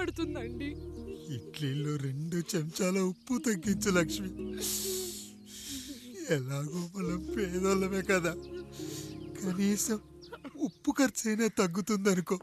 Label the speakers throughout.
Speaker 1: పడుతుందండి.
Speaker 2: ఇడ్లీలో 2 చెంచాల ఉప్పు తగ్గించు లక్ష్మి. ఎలాగో మనం పేదోళ్ళమే కదా, కనీసం ఉప్పు ఖర్చైనా తగ్గుతుందనుకో.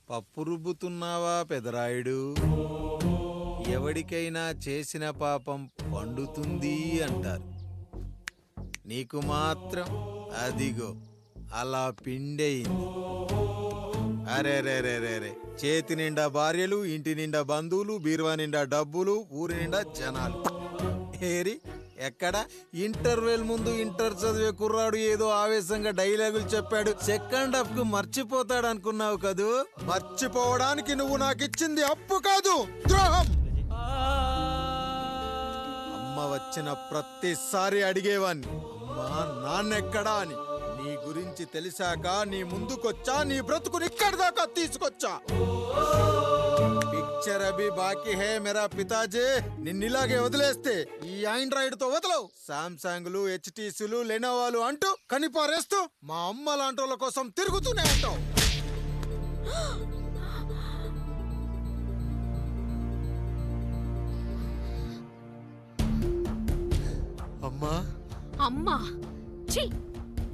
Speaker 3: పప్పు రుబ్బుతున్నావా పెదరాయుడు? ఎవడికైనా చేసిన పాపం పండుతుంది అంటారు. నీకు మాత్రం అదిగో అలా పిండయింది. అరే రే రే రే రే, చేతి నిండా భార్యలు, ఇంటి నిండా బంధువులు, బీరువా నిండా డబ్బులు, ఊరి నిండా జనాలు. ఏరి ఎక్కడ? ఇంటర్వెల్ ముందు ఇంటర్ చదివే కుర్రాడు ఏదో ఆవేశంగా డైలాగులు చెప్పాడు, సెకండ్ హాఫ్ కు మర్చిపోతాడు అనుకున్నావు కదూ? మర్చిపోవడానికి నువ్వు నాకు ఇచ్చింది అప్పు కాదు, ద్రోహం. అమ్మ వచ్చిన ప్రతిసారి అడిగేవాన్ని, అమ్మా నాన్నెక్కడా అని. నీ గురించి తెలిసాక నీ ముందుకొచ్చా, నీ బ్రతుకుని ఇక్కడి దాకా తీసుకొచ్చా. పిక్చర్ అభి బాకీ హే మేరా పితాజీ. నిన్నిలాగే వదిలేస్తే ఈ ఆండ్రాయిడ్ తో వదలవు. సామ్సంగ్లు, హెచ్టీసీలు, లెనోవాలు అంటూ కనిపారేస్తూ మా అమ్మ లాంటోళ్ళ కోసం తిరుగుతూనే ఉంటావు.
Speaker 2: అమ్మా
Speaker 1: అమ్మా ఛీ,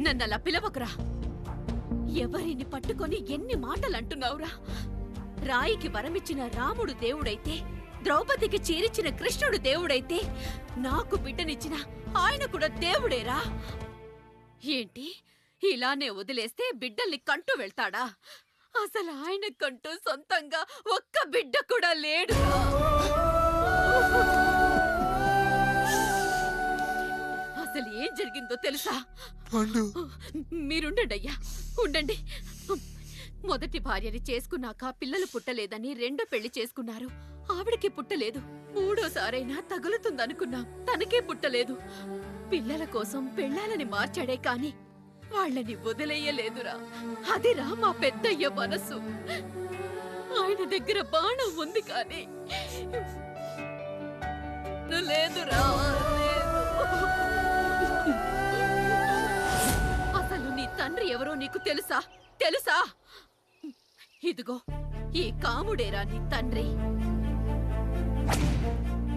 Speaker 1: నన్నలా పిలవకురా. ఎవరిని పట్టుకొని ఎన్ని మాటలు అంటున్నావురా? రాయికి వరమిచ్చిన రాముడు దేవుడైతే, ద్రౌపదికి చీరిచ్చిన కృష్ణుడు దేవుడైతే, నాకు బిడ్డనిచ్చిన ఆయన కూడా దేవుడేరా. ఏంటి ఇలానే వదిలేస్తే బిడ్డల్ని కంటూ వెళ్తాడా? అసలు ఆయన కంటూ సొంతంగా ఒక్క బిడ్డ కూడా లేడురా. అసలు ఏం జరిగిందో తెలుసా? మీరుండండి అయ్యా, ఉండండి. మొదటి భార్యని చేసుకున్నాక పిల్లలు పుట్టలేదని రెండో పెళ్లి చేసుకున్నారు. ఆవిడకి పుట్టలేదు. మూడోసారైనా తగులుతుందనుకున్నాం, తనకే పుట్టలేదు. పిల్లల కోసం పెళ్ళాలని మార్చాడే కాని వాళ్ళని వదిలేయలేదురా. అదిరా మా పెద్దయ్య మనసు. ఆయన దగ్గర బాణం ఉంది కానీ లేదురా, లేదు. అసలు నీ తండ్రి ఎవరో నీకు తెలుసా? తెలుసా? ఇదిగో ఈ కాముడేరా నీ తండ్రి.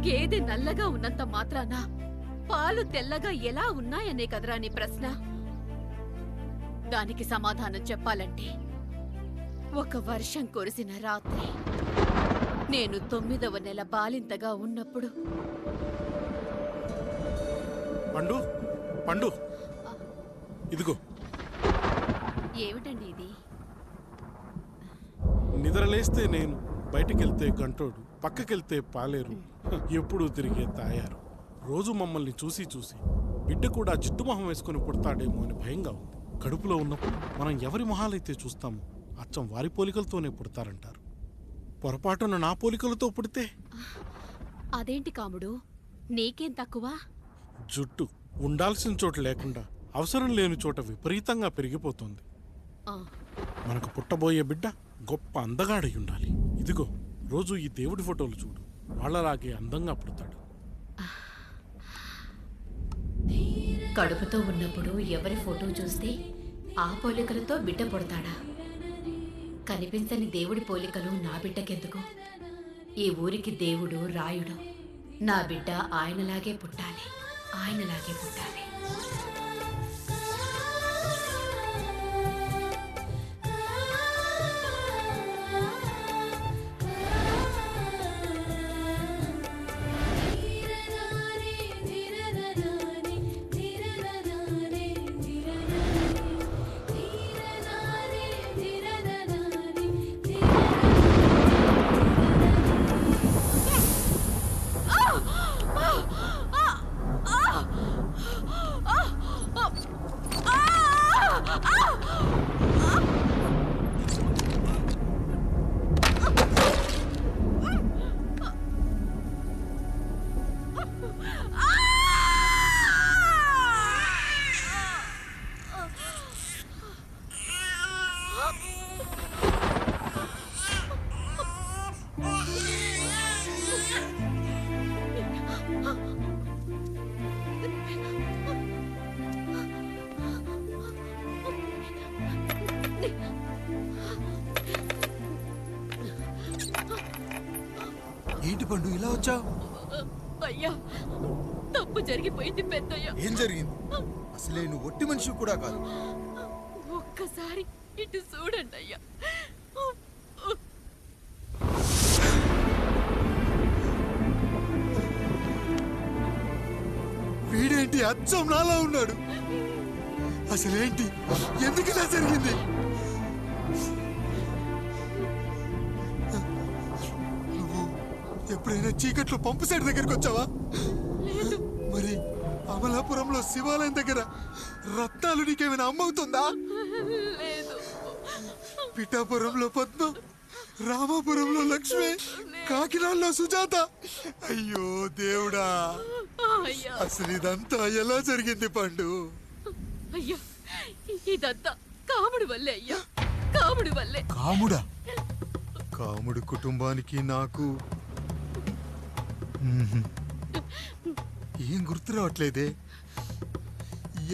Speaker 1: గేదె నల్లగా ఉన్నంత మాత్రాన పాలు తెల్లగా ఎలా ఉన్నాయనే కదరా నీ ప్రశ్న. దానికి సమాధానం చెప్పాలంటే, ఒక వర్షం కురిసిన రాత్రి నేను 9వ నెల బాలింతగా ఉన్నప్పుడు.
Speaker 4: పండు పండు, ఇదిగో.
Speaker 1: ఏమిటండి ఇది?
Speaker 4: నిద్రలేస్తే నేను, బయటికెళ్తే గంటోడు, పక్కకెళ్తే పాలేరు, ఎప్పుడూ తిరిగే తాయారు. రోజు మమ్మల్ని చూసి చూసి బిడ్డ కూడా జిడ్డు మొహం వేసుకుని పుడతాడేమో అని భయంగా ఉంది. కడుపులో ఉన్నప్పుడు మనం ఎవరి మొహాలైతే చూస్తామో అచ్చం వారి పోలికలతోనే పుడతారంటారు. పొరపాటున నా పోలికలతో పుడితే?
Speaker 1: అదేంటి కాముడు, నీకేం తక్కువ?
Speaker 4: జుట్టు ఉండాల్సిన చోట లేకుండా అవసరం లేని చోట విపరీతంగా పెరిగిపోతుంది. మనకు పుట్టబోయే బిడ్డ గొప్ప అందగాడై ఉండాలి. ఇదిగో రోజు ఈ దేవుడి ఫోటోలు చూడు, వాళ్ళలాగే అందంగా పుడతాడు.
Speaker 1: కడుపుతో ఉన్నప్పుడు ఎవరి ఫోటో చూస్తే ఆ పోలికలతో బిడ్డ పుడతాడా? కనిపించని దేవుడి పోలికలు నా బిడ్డకెందుకు? ఈ ఊరికి దేవుడు రాయుడు. నా బిడ్డ ఆయనలాగే పుట్టాలి, ఆయనలాగే పుట్టాలి.
Speaker 3: ఏంటి పండు ఇలా వచ్చావు?
Speaker 1: అయ్యా, తప్పు జరిగిపోయింది పెద్దయ్య.
Speaker 3: ఏం జరిగింది? అసలే నువ్వు ఒట్టి మనిషి కూడా కాదు.
Speaker 1: ఒక్కసారి ఇటు చూడండి అయ్యా.
Speaker 2: వీడేంటి అచ్చం నాలా ఉన్నాడు? అసలేంటి, ఎందుకు ఇలా జరిగింది? నువ్వు ఎప్పుడైనా చీకట్లో పంపు సైడ్ దగ్గరికి వచ్చావా? మరి అమలాపురంలో శివాలయం దగ్గర రత్నాలు నీకేమైనా అమ్మవుతుందా?
Speaker 1: లేదు.
Speaker 2: పిఠాపురంలో పద్మ, రామాపురంలో లక్ష్మి, కాకినాడలో సుజాత. అయ్యో దేవుడా,
Speaker 1: అయ్యా,
Speaker 2: అసలు ఇదంతా ఎలా జరిగింది పండు?
Speaker 1: అయ్యా, ఇదంతా కాముడి వల్లే అయ్యా, కాముడి వల్లే.
Speaker 2: కాముడా? కాముడు కుటుంబానికి నాకు ఏం గుర్తు రావట్లేదే.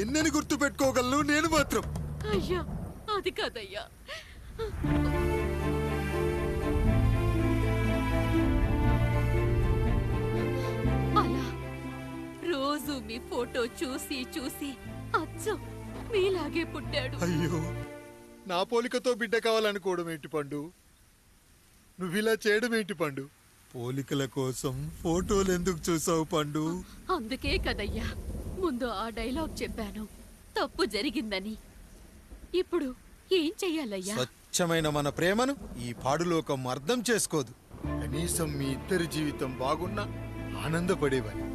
Speaker 2: ఎన్నని గుర్తు పెట్టుకోగలను నేను మాత్రం.
Speaker 1: అయ్యా, అది కాదయ్యా. అలా రోజు మీ ఫోటో చూసి చూసి అచ్చం మీలాగే పుట్టాడు.
Speaker 2: అయ్యో, నా పోలికతో బిడ్డ కావాలనుకోవడం ఏంటి పండు? నువ్విలా చేయడం ఏంటి పండు? పోలికల కోసం ఫోటోలు ఎందుకు చూసావు పండు?
Speaker 1: అందుకే కదయ్యా ముందు ఆ డైలాగ్ చెప్పాను, తప్పు జరిగిందని. ఇప్పుడు ఏం చెయ్యాలయ్యా?
Speaker 3: స్వచ్ఛమైన మన ప్రేమను ఈ పాడులోకం అర్థం చేసుకోదు.
Speaker 2: కనీసం మీ ఇద్దరి జీవితం బాగున్నా ఆనందపడేవాని.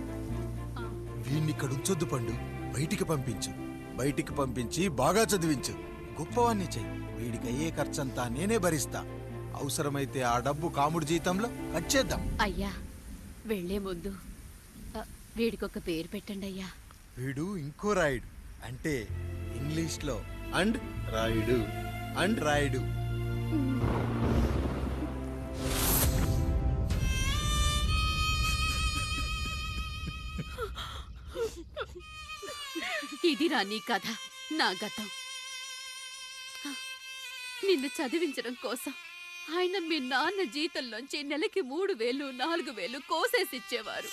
Speaker 3: వీణ్ణి ఇక్కడ ఉంచొద్దు పండు. బయటికి పంపించు. బయటికి పంపించి బాగా చదివించు. గొప్పవాణ్ణి చెయ్యి. వీడికి అయ్యే ఖర్చంతా నేనే భరిస్తా. అవసరమైతే ఆ డబ్బు కాముడి జీతంలో కట్ చేద్దాం.
Speaker 1: అయ్యా, వెళ్లే ముందు వీడికొక పేరు పెట్టండి అయ్యా.
Speaker 3: వీడు ఇంకో రాయుడు, అంటే ఇంగ్లీష్ లో అండ్ రాయుడు, అండ్ రాయుడు.
Speaker 1: ఇది రా నీ కథ, నా గతం. నిన్ను చదివించడం కోసం ఆయన మీ నాన్న జీతంలోంచి నెలకి 3,000, 4,000 కోసేసిచ్చేవారు.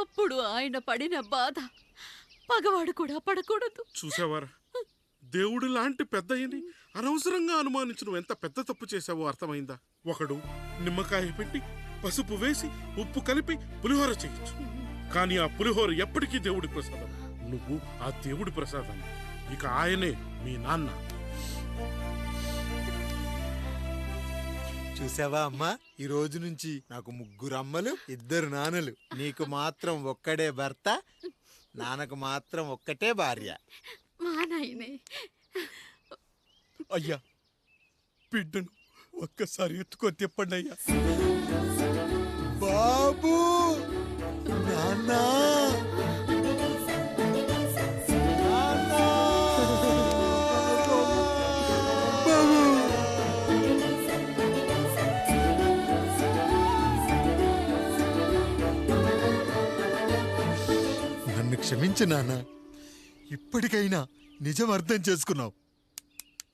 Speaker 1: అప్పుడు ఆయన పడిన బాధ పగవాడు కూడా పడకూడదు.
Speaker 4: చూసావారా, దేవుడు లాంటి పెద్దయ్యని అనవసరంగా అనుమానించు ఎంత పెద్ద తప్పు చేశావో అర్థమైందా? ఒకడు నిమ్మకాయ పెట్టి పసుపు వేసి ఉప్పు కలిపి పులిహోర చేయొచ్చు, కానీ ఆ పులిహోర ఎప్పటికీ దేవుడి ప్రసాదం. నువ్వు ఆ దేవుడి ప్రసాదం. ఇక ఆయనే మీ నాన్న.
Speaker 3: చూసావా అమ్మా, ఈ రోజు నుంచి నాకు 3 అమ్మలు, 2 నాన్నలు. నీకు మాత్రం ఒక్కడే భర్త, నాన్నకు మాత్రం ఒక్కటే భార్య.
Speaker 1: మా నాయనే.
Speaker 2: అయ్యా, బిడ్డను ఒక్కసారి ఎత్తుకొని తిప్పండి అయ్యా. బాబు, నాన్నా, నాన్నా. బాబు, నన్ను క్షమించు నాన్న. ఇప్పటికైనా నిజం అర్థం చేసుకున్నావు.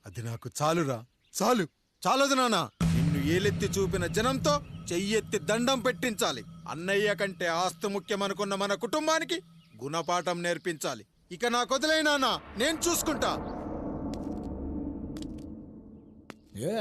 Speaker 3: అది నాకు చాలురా, చాలు. చాలదు నాన్న. నిన్ను ఏలెత్తి చూపిన జనంతో చెయ్యెత్తి దండం పెట్టించాలి. అన్నయ్య కంటే ఆస్తి ముఖ్యమనుకున్న మన కుటుంబానికి గుణపాఠం నేర్పించాలి. ఇక నాకు వదిలేయ్ నాన్న, నేను చూసుకుంటా.